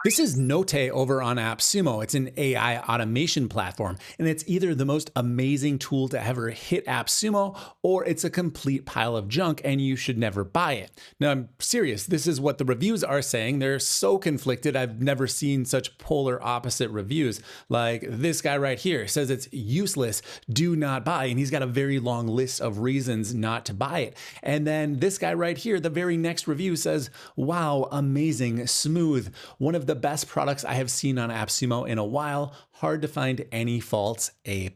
This is Notte over on AppSumo. It's an AI automation platform, and it's either the most amazing tool to ever hit AppSumo, or it's a complete pile of junk and you should never buy it. Now, I'm serious. This is what the reviews are saying. They're so conflicted. I've never seen such polar opposite reviews. Like this guy right here says it's useless, do not buy. And he's got a very long list of reasons not to buy it. And then this guy right here, the very next review says, wow, amazing, smooth, one of the best products I have seen on AppSumo in a while, hard to find any faults, A+.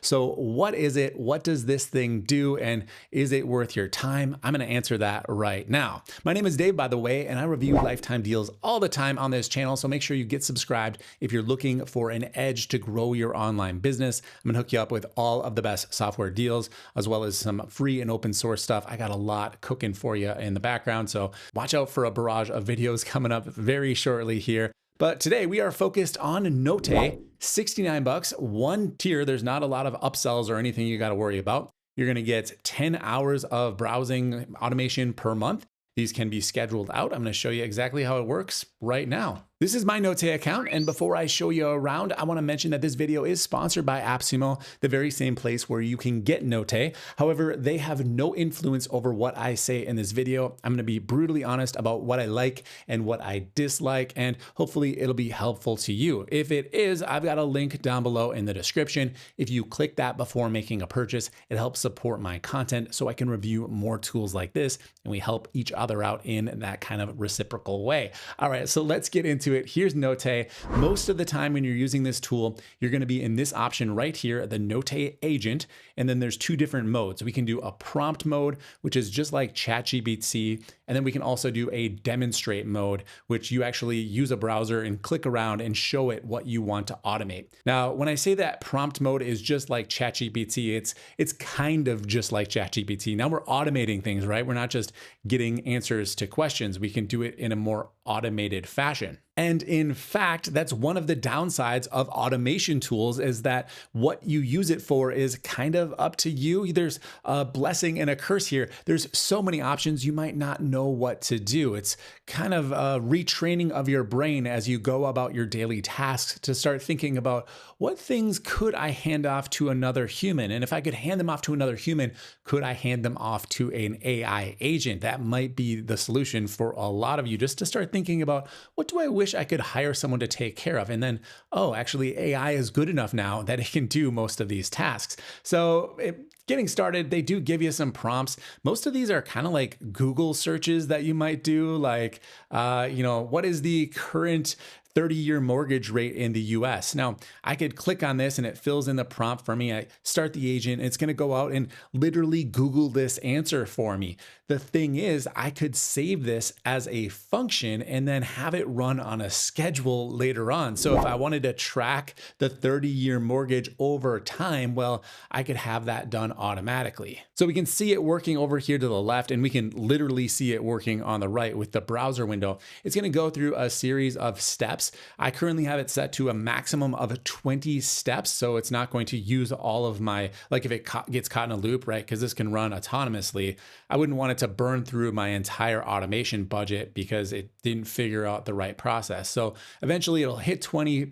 So what is it? What does this thing do? And is it worth your time? I'm going to answer that right now. My name is Dave, by the way, and I review lifetime deals all the time on this channel. So make sure you get subscribed if you're looking for an edge to grow your online business. I'm going to hook you up with all of the best software deals, as well as some free and open source stuff. I got a lot cooking for you in the background. So watch out for a barrage of videos coming up very shortly here. But today we are focused on Notte, 69 bucks, one tier. There's not a lot of upsells or anything you got to worry about. You're going to get 10 hours of browsing automation per month. These can be scheduled out. I'm going to show you exactly how it works right now. This is my Notte account, and before I show you around, I want to mention that this video is sponsored by AppSumo, the very same place where you can get Notte. However, they have no influence over what I say in this video. I'm going to be brutally honest about what I like and what I dislike, and hopefully it'll be helpful to you. If it is, I've got a link down below in the description. If you click that before making a purchase, it helps support my content so I can review more tools like this, and we help each other out in that kind of reciprocal way. All right, so let's get into it. Here's Notte. Most of the time when you're using this tool, you're going to be in this option right here, the Notte agent. And then there's two different modes. We can do a prompt mode, which is just like ChatGPT. And then we can also do a demonstrate mode, which you actually use a browser and click around and show it what you want to automate. Now, when I say that prompt mode is just like ChatGPT, it's kind of just like ChatGPT. Now we're automating things, right? We're not just getting answers to questions. We can do it in a more automated fashion. And in fact, that's one of the downsides of automation tools, is that what you use it for is kind of up to you. There's a blessing and a curse here. There's so many options, you might not know what to do. It's kind of a retraining of your brain as you go about your daily tasks to start thinking about what things could I hand off to another human? And if I could hand them off to another human, could I hand them off to an AI agent? That might be the solution for a lot of you, just to start thinking about, what do I wish I could hire someone to take care of? And then, oh, actually AI is good enough now that it can do most of these tasks. So getting started, they do give you some prompts. Most of these are kind of like Google searches that you might do, like, what is the current 30-year mortgage rate in the US? Now, I could click on this and it fills in the prompt for me. I start the agent, and it's going to go out and literally Google this answer for me. The thing is, I could save this as a function and then have it run on a schedule later on. So if I wanted to track the 30-year mortgage over time, well, I could have that done automatically. So we can see it working over here to the left, and we can literally see it working on the right with the browser window. It's going to go through a series of steps. I currently have it set to a maximum of 20 steps, so it's not going to use all of my, like if it gets caught in a loop, right? Because this can run autonomously. I wouldn't want it to burn through my entire automation budget because it didn't figure out the right process. So eventually it'll hit 20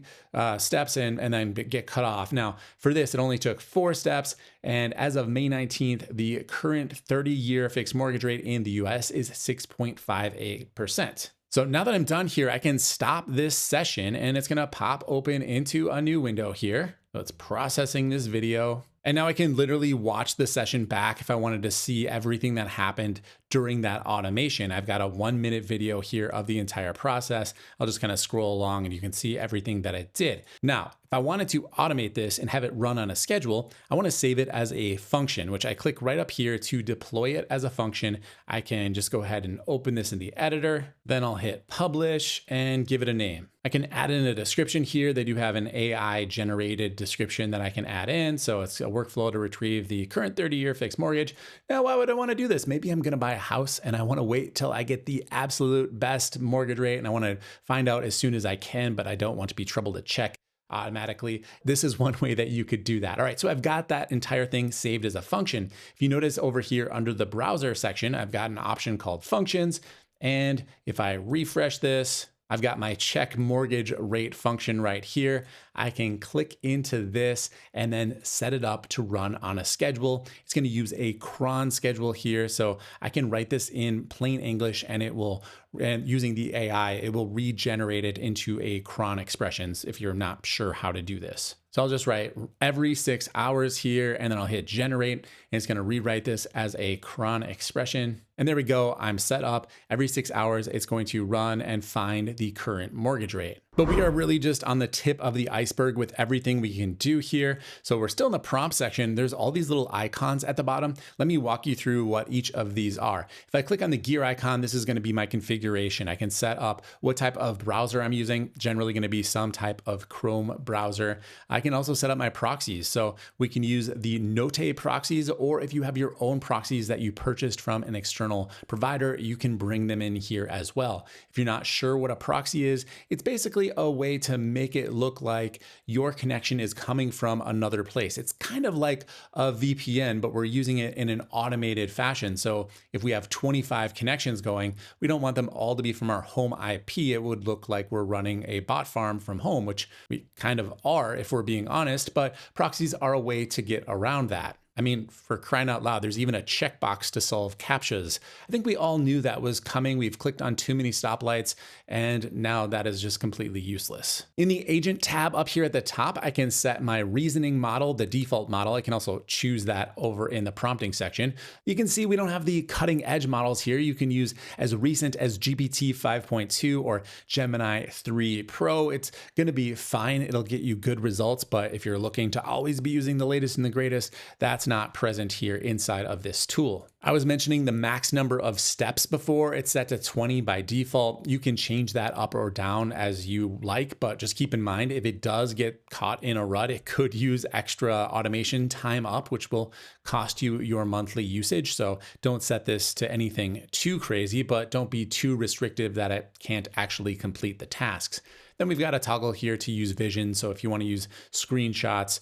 steps and then get cut off. Now for this, it only took 4 steps. And as of May 19th, the current 30-year fixed mortgage rate in the US is 6.58%. So now that I'm done here, I can stop this session and it's going to pop open into a new window here. So it's processing this video. And now I can literally watch the session back if I wanted to see everything that happened during that automation. I've got a 1-minute video here of the entire process. I'll just kind of scroll along and you can see everything that it did. Now, if I wanted to automate this and have it run on a schedule, I want to save it as a function, which I click right up here to deploy it as a function. I can just go ahead and open this in the editor. Then I'll hit publish and give it a name. I can add in a description here. They do have an AI generated description that I can add in. So it's a workflow to retrieve the current 30-year fixed mortgage. Now, why would I want to do this? Maybe I'm going to buy a house and I want to wait till I get the absolute best mortgage rate, and I want to find out as soon as I can, but I don't want to be troubled to check automatically. This is one way that you could do that. All right, so I've got that entire thing saved as a function. If you notice over here under the browser section, I've got an option called functions. And if I refresh this, I've got my check mortgage rate function right here. I can click into this and then set it up to run on a schedule. It's going to use a cron schedule here. So I can write this in plain English and it will, and using the AI, it will regenerate it into a cron expressions if you're not sure how to do this. So I'll just write every 6 hours here and then I'll hit generate and it's going to rewrite this as a cron expression. And there we go. I'm set up. Every 6 hours, it's going to run and find the current mortgage rate. But we are really just on the tip of the iceberg with everything we can do here. So we're still in the prompt section. There's all these little icons at the bottom. Let me walk you through what each of these are. If I click on the gear icon, this is going to be my configuration. I can set up what type of browser I'm using, generally going to be some type of Chrome browser. I can also set up my proxies. So we can use the Notte proxies, or if you have your own proxies that you purchased from an external provider, you can bring them in here as well. If you're not sure what a proxy is, it's basically a way to make it look like your connection is coming from another place. It's kind of like a VPN, but we're using it in an automated fashion. So if we have 25 connections going, we don't want them all to be from our home IP. It would look like we're running a bot farm from home, which we kind of are if we're being honest, but proxies are a way to get around that. I mean, for crying out loud, there's even a checkbox to solve CAPTCHAs. I think we all knew that was coming. We've clicked on too many stoplights, and now that is just completely useless. In the agent tab up here at the top, I can set my reasoning model, the default model. I can also choose that over in the prompting section. You can see we don't have the cutting edge models here. You can use as recent as GPT 5.2 or Gemini 3 Pro. It's going to be fine. It'll get you good results, but if you're looking to always be using the latest and the greatest, that's not present here inside of this tool. I was mentioning the max number of steps before. It's set to 20 by default. You can change that up or down as you like, but just keep in mind, if it does get caught in a rut, it could use extra automation time up, which will cost you your monthly usage. So don't set this to anything too crazy, but don't be too restrictive that it can't actually complete the tasks. Then we've got a toggle here to use vision. So if you want to use screenshots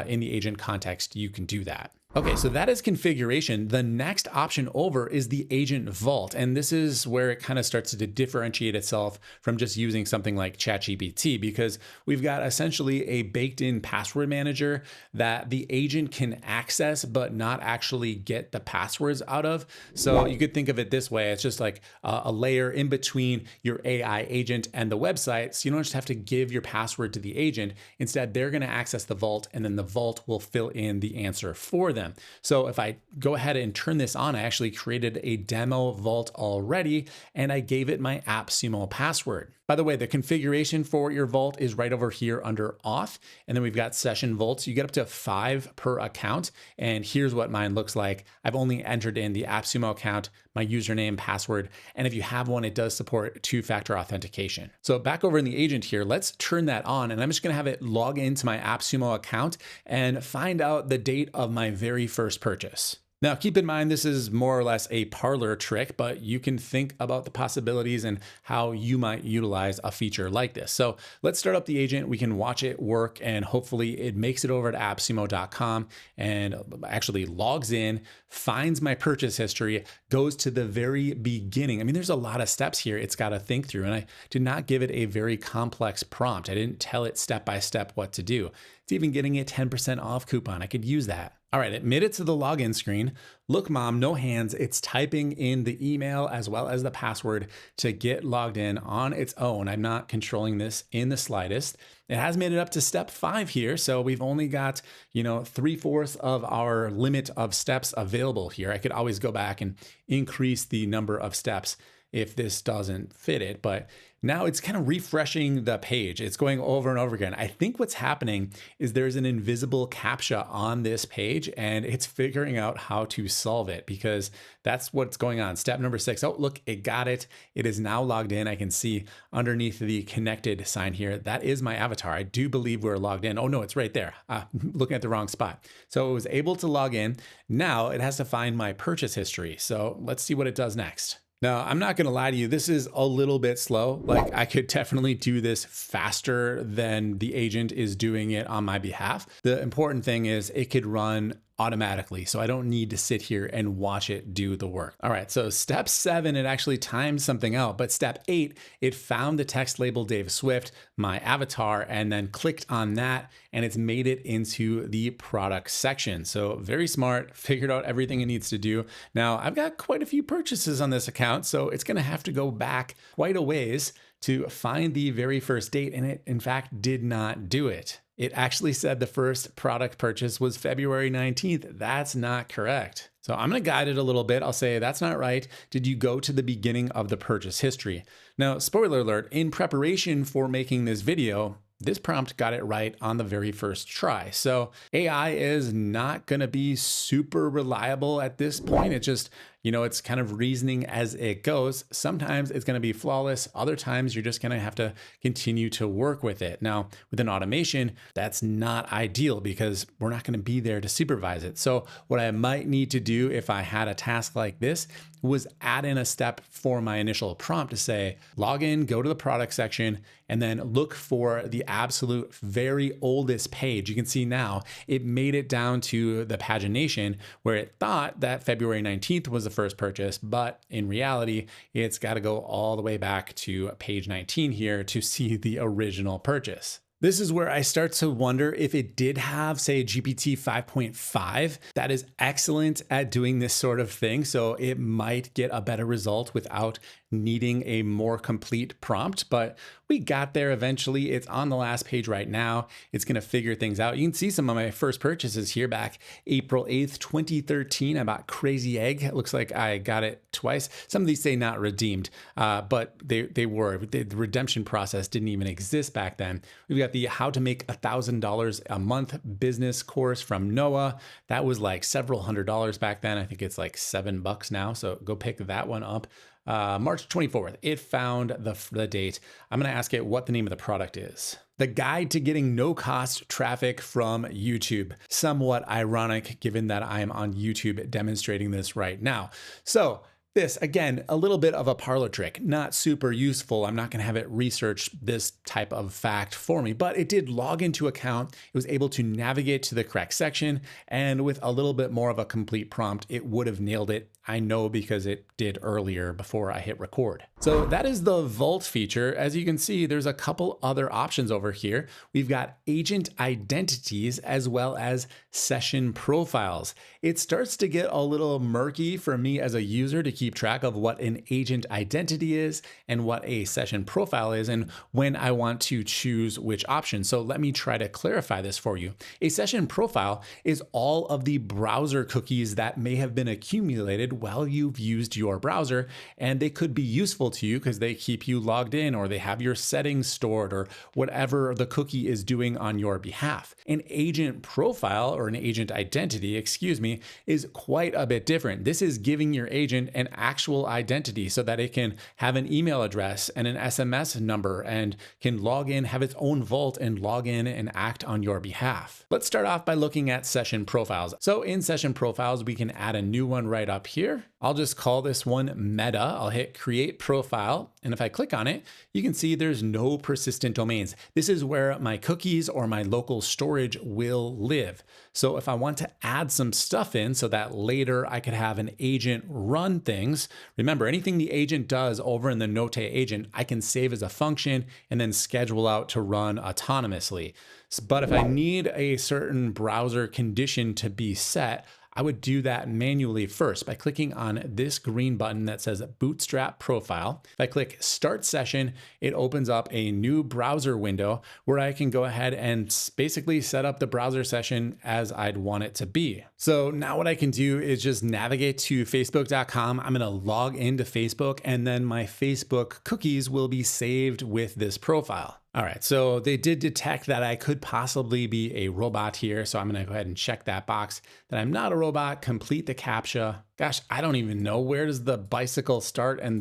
in the agent context, you can do that. Okay, so that is configuration. The next option over is the agent vault. And this is where it kind of starts to differentiate itself from just using something like ChatGPT, because we've got essentially a baked in password manager that the agent can access, but not actually get the passwords out of. So you could think of it this way. It's just like a layer in between your AI agent and the website. So you don't just have to give your password to the agent. Instead, they're going to access the vault and then the vault will fill in the answer for them. So if I go ahead and turn this on, I actually created a demo vault already, and I gave it my AppSumo password. By the way, the configuration for your vault is right over here under auth. And then we've got session vaults. You get up to 5 per account. And here's what mine looks like. I've only entered in the AppSumo account, my username, password. And if you have one, it does support 2-factor authentication. So back over in the agent here, let's turn that on. And I'm just going to have it log into my AppSumo account and find out the date of my very first purchase. Now, keep in mind, this is more or less a parlor trick, but you can think about the possibilities and how you might utilize a feature like this. So let's start up the agent. We can watch it work, and hopefully it makes it over to appsumo.com and actually logs in, finds my purchase history, goes to the very beginning. I mean, there's a lot of steps here it's got to think through, and I did not give it a very complex prompt. I didn't tell it step by step what to do. It's even getting a 10% off coupon. I could use that. All right, it made it to the login screen. Look, mom, no hands. It's typing in the email as well as the password to get logged in on its own. I'm not controlling this in the slightest. It has made it up to step 5 here. So we've only got, 3/4 of our limit of steps available here. I could always go back and increase the number of steps if this doesn't fit it, but now it's kind of refreshing the page. It's going over and over again. I think what's happening is there's an invisible CAPTCHA on this page and it's figuring out how to solve it, because that's what's going on. Step number 6. Oh, look, it got it. It is now logged in. I can see underneath the connected sign here. That is my avatar. I do believe we're logged in. Oh no, it's right there. Looking at the wrong spot. So it was able to log in. Now it has to find my purchase history. So let's see what it does next. Now, I'm not going to lie to you, this is a little bit slow. Like, I could definitely do this faster than the agent is doing it on my behalf. The important thing is it could run automatically. So I don't need to sit here and watch it do the work. All right, so step 7, it actually timed something out. But step 8, it found the text label Dave Swift, my avatar, and then clicked on that, and it's made it into the product section. So very smart, figured out everything it needs to do. Now I've got quite a few purchases on this account, so it's gonna have to go back quite a ways to find the very first date, and it in fact did not do it. It actually said the first product purchase was February 19th. That's not correct. So I'm gonna guide it a little bit. I'll say, that's not right. Did you go to the beginning of the purchase history? Now, spoiler alert, in preparation for making this video, this prompt got it right on the very first try. So AI is not gonna be super reliable at this point. It just, it's kind of reasoning as it goes. Sometimes it's gonna be flawless. Other times you're just gonna have to continue to work with it. Now, with an automation, that's not ideal because we're not gonna be there to supervise it. So what I might need to do if I had a task like this was add in a step for my initial prompt to say, log in, go to the product section, and then look for the absolute very oldest page. You can see now it made it down to the pagination where it thought that February 19th was the first purchase, but in reality, it's got to go all the way back to page 19 here to see the original purchase. This is where I start to wonder if it did have, say, GPT 5.5 that is excellent at doing this sort of thing. So it might get a better result without needing a more complete prompt, but we got there eventually. It's on the last page right now. It's going to figure things out. You can see some of my first purchases here back April 8th, 2013. I bought Crazy Egg. It looks like I got it twice. Some of these say not redeemed, but they were. The redemption process didn't even exist back then. We've got the How to Make $1,000 a Month business course from Noah. That was like several $100s back then. I think it's like $7 now. So go pick that one up. March 24th, it found the date. I'm going to ask it what the name of the product is. The Guide to Getting No Cost Traffic from YouTube. Somewhat ironic given that I'm on YouTube demonstrating this right now. So this, again, a little bit of a parlor trick, not super useful. I'm not going to have it research this type of fact for me, but it did log into account. It was able to navigate to the correct section, and with a little bit more of a complete prompt, it would have nailed it. I know because it did earlier before I hit record. So that is the Vault feature. As you can see, there's a couple other options over here. We've got agent identities as well as session profiles. It starts to get a little murky for me as a user to keep track of what an agent identity is and what a session profile is and when I want to choose which option. So let me try to clarify this for you. A session profile is all of the browser cookies that may have been accumulated while you've used your browser, and they could be useful to you because they keep you logged in or they have your settings stored or whatever the cookie is doing on your behalf. An agent profile or an agent identity, is quite a bit different. This is giving your agent an actual identity so that it can have an email address and an SMS number and can log in, have its own vault and log in and act on your behalf. Let's start off by looking at session profiles. So in session profiles, we can add a new one right up here. I'll just call this one Meta. I'll hit create profile. And if I click on it, you can see there's no persistent domains. This is where my cookies or my local storage will live. So if I want to add some stuff in so that later I could have an agent run things, remember anything the agent does over in the Notte agent, I can save as a function and then schedule out to run autonomously. But if I need a certain browser condition to be set, I would do that manually first by clicking on this green button that says Bootstrap Profile. If I click Start Session, it opens up a new browser window where I can go ahead and basically set up the browser session as I'd want it to be. So now what I can do is just navigate to facebook.com. I'm going to log into Facebook, and then my Facebook cookies will be saved with this profile. All right, so they did detect that I could possibly be a robot here. So I'm gonna go ahead and check that box that I'm not a robot, complete the CAPTCHA. Gosh, I don't even know, where does the bicycle start and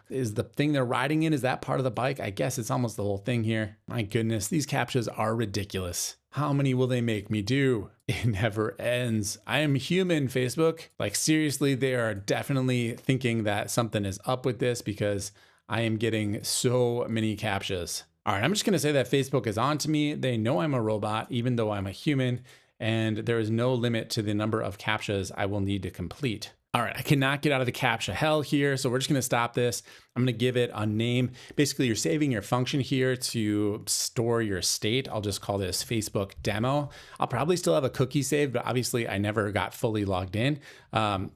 is the thing they're riding in, is that part of the bike? I guess it's almost the whole thing here. My goodness, these CAPTCHAs are ridiculous. How many will they make me do? It never ends. I am human, Facebook. Like seriously, they are definitely thinking that something is up with this because I am getting so many CAPTCHAs. All right, I'm just gonna say that Facebook is on to me. They know I'm a robot, even though I'm a human. and there is no limit to the number of CAPTCHAs I will need to complete. All right, I cannot get out of the CAPTCHA hell here, so we're just gonna stop this. I'm gonna give it a name. Basically, you're saving your function here to store your state. I'll just call this Facebook demo. I'll probably still have a cookie saved, but obviously I never got fully logged in.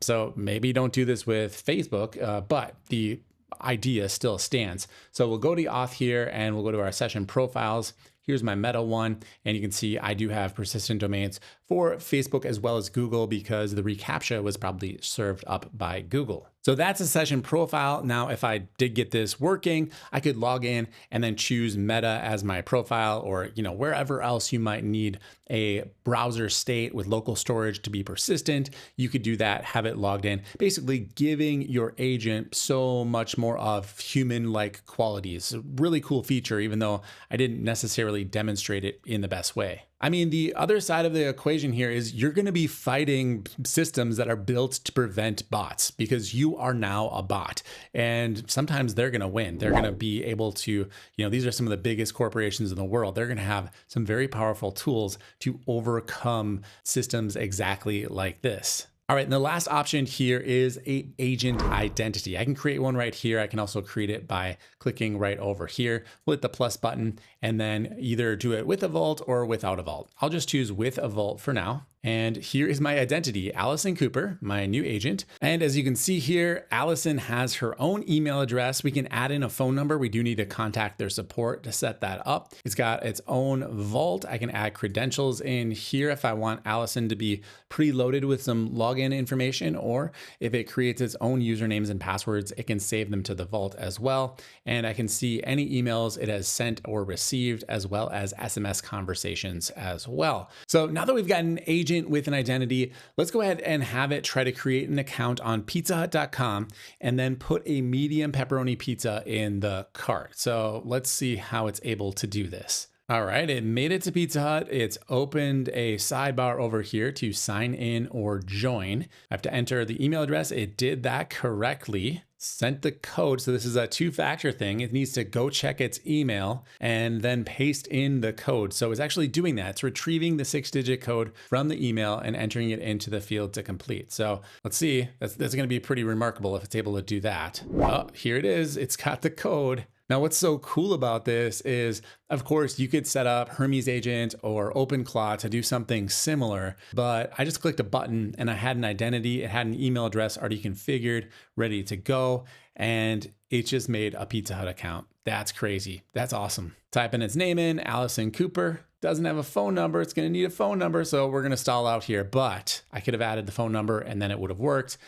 So maybe don't do this with Facebook, but the idea still stands. So we'll go to auth here and we'll go to our session profiles. Here's my meta one, and you can see I do have persistent domains for Facebook as well as Google because the reCAPTCHA was probably served up by Google. So that's a session profile. Now, if I did get this working, I could log in and then choose Meta as my profile, or wherever else you might need a browser state with local storage to be persistent, you could do that, have it logged in, basically giving your agent so much more of human-like qualities. A really cool feature, even though I didn't necessarily demonstrate it in the best way. I mean, the other side of the equation here is you're going to be fighting systems that are built to prevent bots because you are now a bot, and sometimes they're going to win. They're going to be able to, these are some of the biggest corporations in the world. They're going to have some very powerful tools to overcome systems exactly like this. All right, and the last option here is an agent identity. I can create one right here. I can also create it by clicking right over here. We'll hit the plus button and then either do it with a vault or without a vault. I'll just choose with a vault for now. And here is my identity, Allison Cooper, my new agent. And as you can see here, Allison has her own email address. We can add in a phone number. We do need to contact their support to set that up. It's got its own vault. I can add credentials in here if I want Allison to be preloaded with some login information, or if it creates its own usernames and passwords, it can save them to the vault as well. And I can see any emails it has sent or received, as well as SMS conversations as well. So now that we've got an agent with an identity, let's go ahead and have it try to create an account on pizzahut.com and then put a medium pepperoni pizza in the cart. So let's see how it's able to do this. All right, it made it to Pizza Hut. It's opened a sidebar over here to sign in or join. I have to enter the email address. It did that correctly. Sent the code. So this is a two-factor thing. It needs to go check its email and then paste in the code. So it's actually doing that. It's retrieving the 6-digit code from the email and entering it into the field to complete. So let's see. That's going to be pretty remarkable if it's able to do that. Oh, here it is. It's got the code. Now, what's so cool about this is, of course, you could set up Hermes Agent or OpenClaw to do something similar, but I just clicked a button and I had an identity. It had an email address already configured, ready to go, and it just made a Pizza Hut account. That's crazy. That's awesome. Type in its name in, Allison Cooper. Doesn't have a phone number. It's going to need a phone number, so we're going to stall out here, but I could have added the phone number and then it would have worked.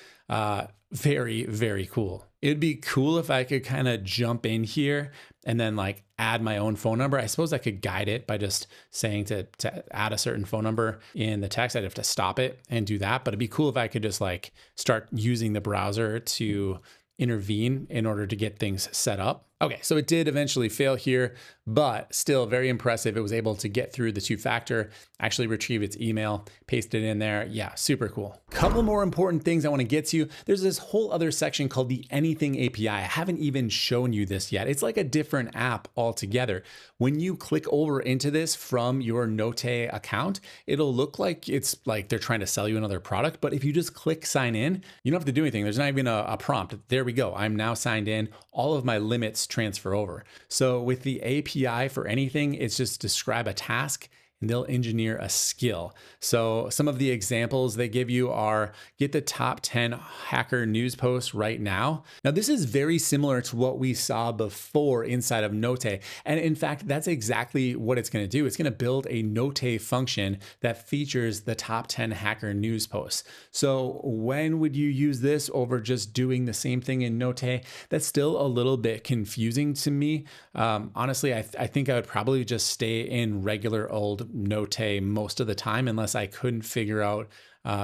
Very, very cool. It'd be cool if I could kind of jump in here and then like add my own phone number. I suppose I could guide it by just saying to add a certain phone number in the text. I'd have to stop it and do that, but it'd be cool if I could just like start using the browser to intervene in order to get things set up. Okay, so it did eventually fail here, but still very impressive. It was able to get through the two-factor, actually retrieve its email, paste it in there. Yeah, super cool. Couple more important things I want to get to. There's this whole other section called the Anything API. I haven't even shown you this yet. It's like a different app altogether. When you click over into this from your Notte account, it'll look like it's like they're trying to sell you another product, but if you just click sign in, you don't have to do anything. There's not even a prompt. There we go. I'm now signed in. All of my limits transfer over. So with the API for anything, it's just describe a task and they'll engineer a skill. So some of the examples they give you are get the top 10 hacker news posts right now. Now, this is very similar to what we saw before inside of Notte. And in fact, that's exactly what it's going to do. It's going to build a Notte function that features the top 10 hacker news posts. So when would you use this over just doing the same thing in Notte? That's still a little bit confusing to me. Honestly, I think I would probably just stay in regular old Notte most of the time unless I couldn't figure out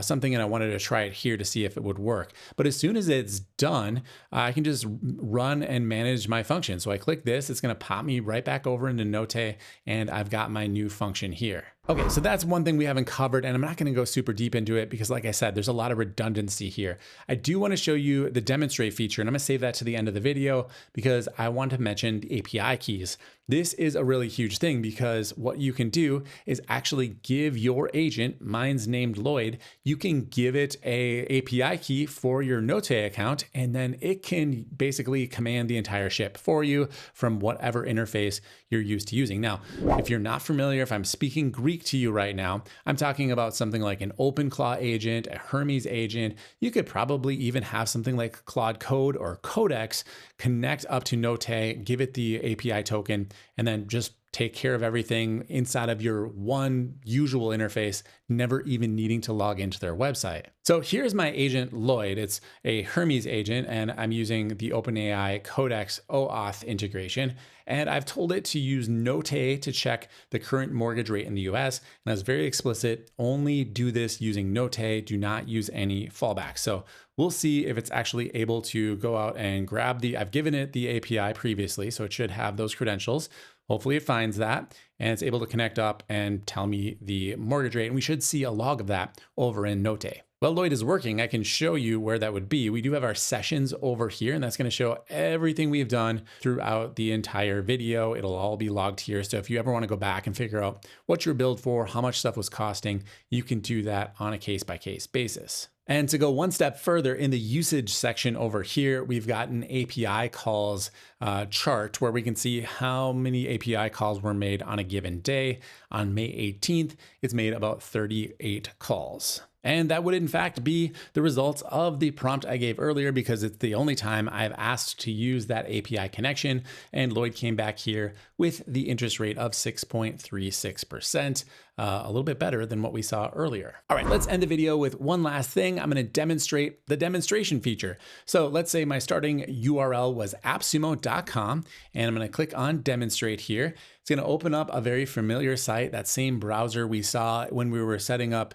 something and I wanted to try it here to see if it would work. But as soon as it's done, I can just run and manage my function. So I click this, it's going to pop me right back over into Notte and I've got my new function here. Okay, so that's one thing we haven't covered, and I'm not going to go super deep into it because, like I said, there's a lot of redundancy here. I do want to show you the demonstrate feature, and I'm going to save that to the end of the video because I want to mention the API keys. This is a really huge thing because what you can do is actually give your agent, mine's named Lloyd, you can give it a API key for your Notte account, and then it can basically command the entire ship for you from whatever interface you're used to using. Now, if you're not familiar, if I'm speaking Greek to you right now, I'm talking about something like an OpenClaw agent, a Hermes agent. You could probably even have something like Claude Code or Codex connect up to Notte, give it the API token, and then just take care of everything inside of your one usual interface, never even needing to log into their website. So here's my agent Lloyd. It's a Hermes agent, and I'm using the OpenAI Codex OAuth integration. And I've told it to use Notte to check the current mortgage rate in the US. And I was very explicit, only do this using Notte, do not use any fallbacks. So we'll see if it's actually able to go out and grab I've given it the API previously, so it should have those credentials. Hopefully it finds that and it's able to connect up and tell me the mortgage rate. And we should see a log of that over in Notte. While Lloyd is working, I can show you where that would be. We do have our sessions over here, and that's going to show everything we've done throughout the entire video. It'll all be logged here. So if you ever want to go back and figure out what your build for, how much stuff was costing, you can do that on a case-by-case basis. And to go one step further, in the usage section over here, we've got an API calls chart where we can see how many API calls were made on a given day. On May 18th, it's made about 38 calls. And that would in fact be the results of the prompt I gave earlier because it's the only time I've asked to use that API connection. And Lloyd came back here with the interest rate of 6.36%, a little bit better than what we saw earlier. All right, let's end the video with one last thing. I'm going to demonstrate the demonstration feature. So let's say my starting URL was appsumo.com, and I'm going to click on demonstrate here. It's going to open up a very familiar site, that same browser we saw when we were setting up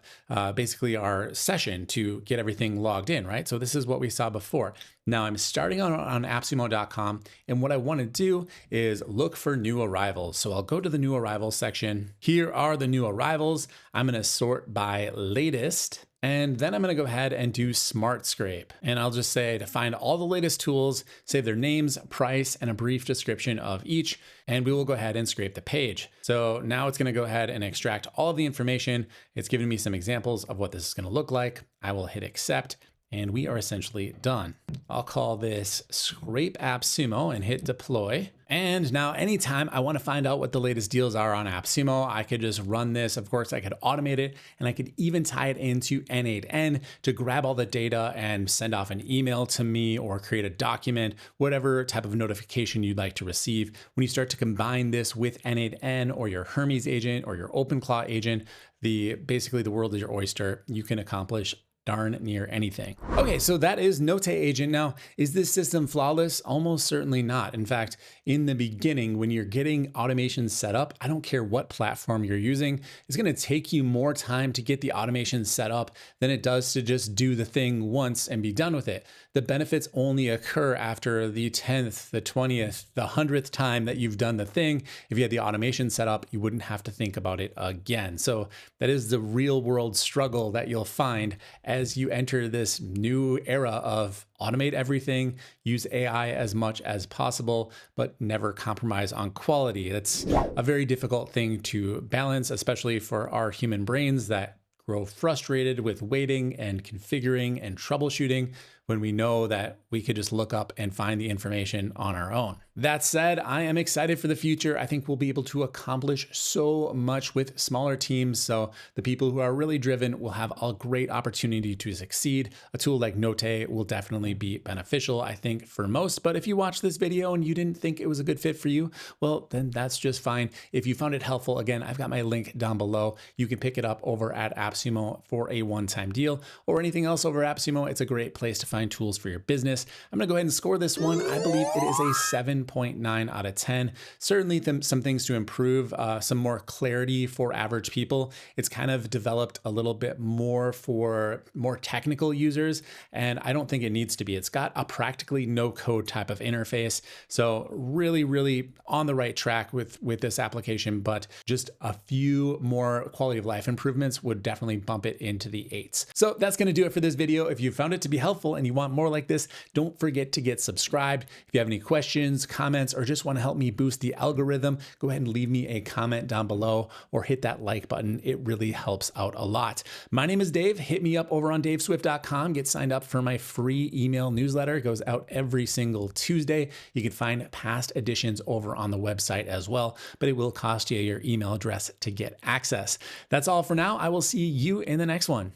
basically our session to get everything logged in, right? So this is what we saw before. Now I'm starting on appsumo.com, and what I want to do is look for new arrivals. So I'll go to the new arrivals section. Here are the new arrivals. I'm going to sort by latest. And then I'm going to go ahead and do Smart Scrape. And I'll just say to find all the latest tools, save their names, price, and a brief description of each. And we will go ahead and scrape the page. So now it's going to go ahead and extract all of the information. It's giving me some examples of what this is going to look like. I will hit accept. And we are essentially done. I'll call this Scrape AppSumo and hit deploy. And now anytime I want to find out what the latest deals are on AppSumo, I could just run this. Of course, I could automate it, and I could even tie it into N8N to grab all the data and send off an email to me or create a document, whatever type of notification you'd like to receive. When you start to combine this with N8N or your Hermes agent or your OpenClaw agent, basically the world is your oyster. You can accomplish darn near anything. Okay, so that is Notte agent. Now, is this system flawless? Almost certainly not. In fact, in the beginning, when you're getting automation set up, I don't care what platform you're using, it's going to take you more time to get the automation set up than it does to just do the thing once and be done with it. The benefits only occur after the 10th, the 20th, the 100th time that you've done the thing. If you had the automation set up, you wouldn't have to think about it again. So that is the real world struggle that you'll find as you enter this new era of automate everything, use AI as much as possible, but never compromise on quality. That's a very difficult thing to balance, especially for our human brains that grow frustrated with waiting and configuring and troubleshooting when we know that we could just look up and find the information on our own. That said, I am excited for the future. I think we'll be able to accomplish so much with smaller teams. So the people who are really driven will have a great opportunity to succeed. A tool like Notte will definitely be beneficial, I think, for most. But if you watched this video and you didn't think it was a good fit for you, well, then that's just fine. If you found it helpful, again, I've got my link down below. You can pick it up over at AppSumo for a one-time deal or anything else over AppSumo. It's a great place to find find tools for your business. I'm going to go ahead and score this one. I believe it is a 7.9 out of 10. Certainly some things to improve, some more clarity for average people. It's kind of developed a little bit more for more technical users, and I don't think it needs to be. It's got a practically no code type of interface. So really, really on the right track with this application, but just a few more quality of life improvements would definitely bump it into the 8s. So that's going to do it for this video. If you found it to be helpful and you want more like this, don't forget to get subscribed. If you have any questions, comments, or just want to help me boost the algorithm, go ahead and leave me a comment down below or hit that like button. It really helps out a lot. My name is Dave. Hit me up over on daveswift.com. Get signed up for my free email newsletter. It goes out every single Tuesday. You can find past editions over on the website as well, but it will cost you your email address to get access. That's all for now. I will see you in the next one.